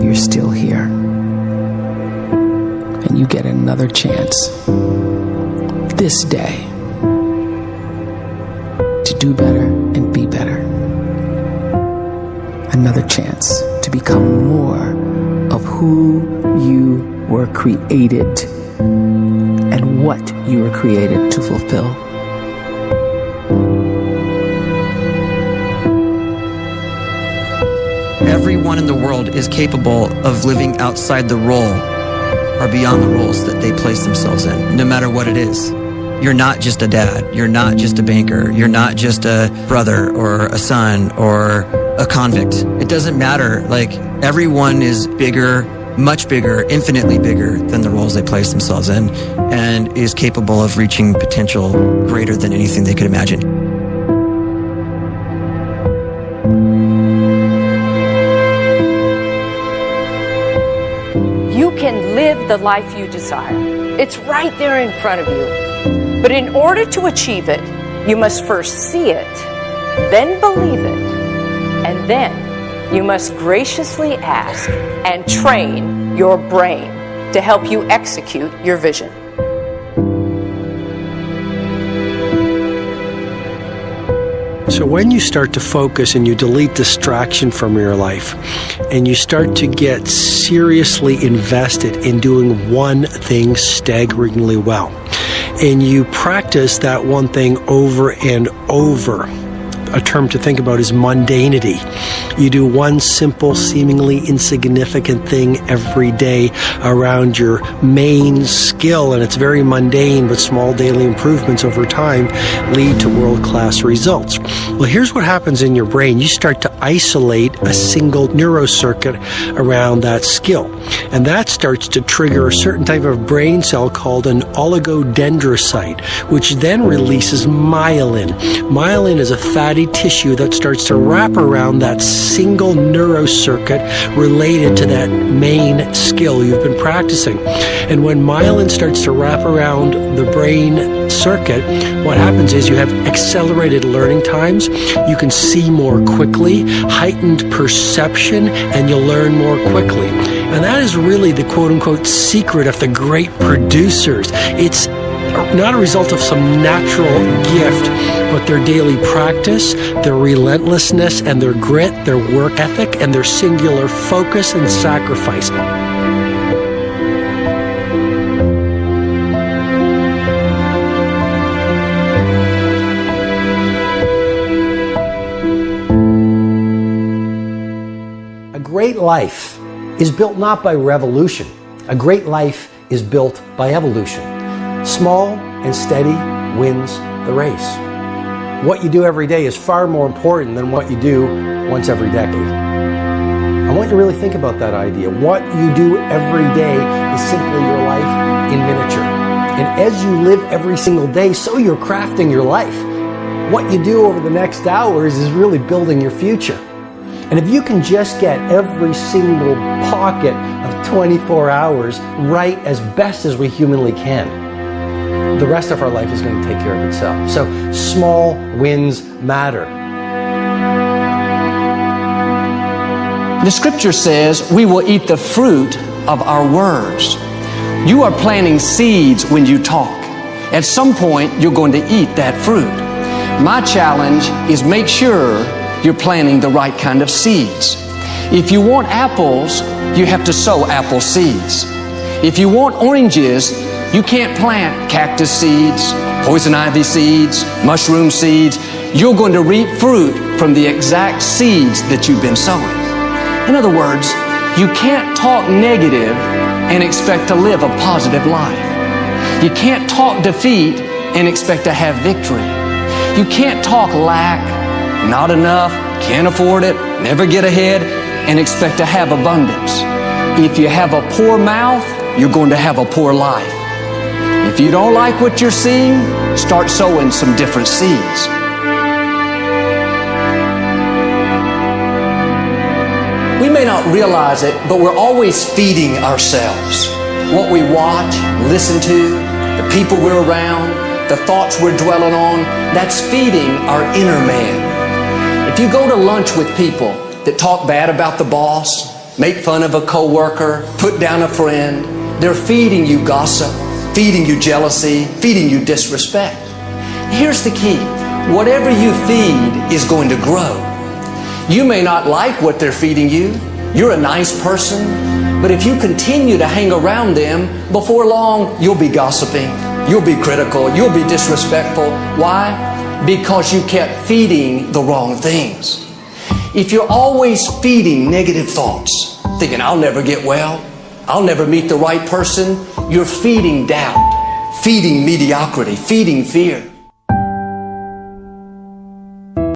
you're still here. And you get another chance this day to do better and be better. Another chance to become more of who you were created and what you were created to fulfill. Everyone in the world is capable of living outside the role or beyond the roles that they place themselves in, no matter what it is. You're not just a dad. You're not just a banker. You're not just a brother or a son or a convict. It doesn't matter. Like, everyone is bigger, much bigger, infinitely bigger than the roles they place themselves in, and is capable of reaching potential greater than anything they could imagine. You can live the life you desire. It's right there in front of you. But in order to achieve it, you must first see it, then believe it, and then you must graciously ask and train your brain to help you execute your vision. So when you start to focus and you delete distraction from your life, and you start to get seriously invested in doing one thing staggeringly well, and you practice that one thing over and over, a term to think about is mundanity. You do one simple, seemingly insignificant thing every day around your main skill, and it's very mundane, but small daily improvements over time lead to world-class results. Well, here's what happens in your brain. You start to isolate a single neurocircuit around that skill, and that starts to trigger a certain type of brain cell called an oligodendrocyte, which then releases myelin. Myelin is a fatty tissue that starts to wrap around that single neurocircuit related to that main skill you've been practicing. And when myelin starts to wrap around the brain circuit, what happens is you have accelerated learning times, you can see more quickly, heightened perception, and you'll learn more quickly. And that is really the quote-unquote secret of the great producers. It's not a result of some natural gift, but their daily practice, their relentlessness and their grit, their work ethic, and their singular focus and sacrifice. A great life is built not by revolution. A great life is built by evolution. Small and steady wins the race. What you do every day is far more important than what you do once every decade. I want you to really think about that idea. What you do every day is simply your life in miniature. And as you live every single day, so you're crafting your life. What you do over the next hours is really building your future. And if you can just get every single pocket of 24 hours right as best as we humanly can, the rest of our life is going to take care of itself. So small wins matter. The scripture says we will eat the fruit of our words. You are planting seeds when you talk. At some point, you're going to eat that fruit. My challenge is make sure you're planting the right kind of seeds. If you want apples, you have to sow apple seeds. If you want oranges, you can't plant cactus seeds, poison ivy seeds, mushroom seeds. You're going to reap fruit from the exact seeds that you've been sowing. In other words, you can't talk negative and expect to live a positive life. You can't talk defeat and expect to have victory. You can't talk lack, not enough, can't afford it, never get ahead, and expect to have abundance. If you have a poor mouth, you're going to have a poor life. If you don't like what you're seeing, start sowing some different seeds. We may not realize it, but we're always feeding ourselves. What we watch, listen to, the people we're around, the thoughts we're dwelling on, that's feeding our inner man. If you go to lunch with people that talk bad about the boss, make fun of a coworker, put down a friend. They're feeding you gossip, feeding you jealousy, feeding you disrespect. Here's the key. Whatever you feed is going to grow. You may not like what they're feeding you. You're a nice person. But if you continue to hang around them, before long, you'll be gossiping. You'll be critical. You'll be disrespectful. Why? Because you kept feeding the wrong things. If you're always feeding negative thoughts, thinking, I'll never get well, I'll never meet the right person, you're feeding doubt, feeding mediocrity, feeding fear.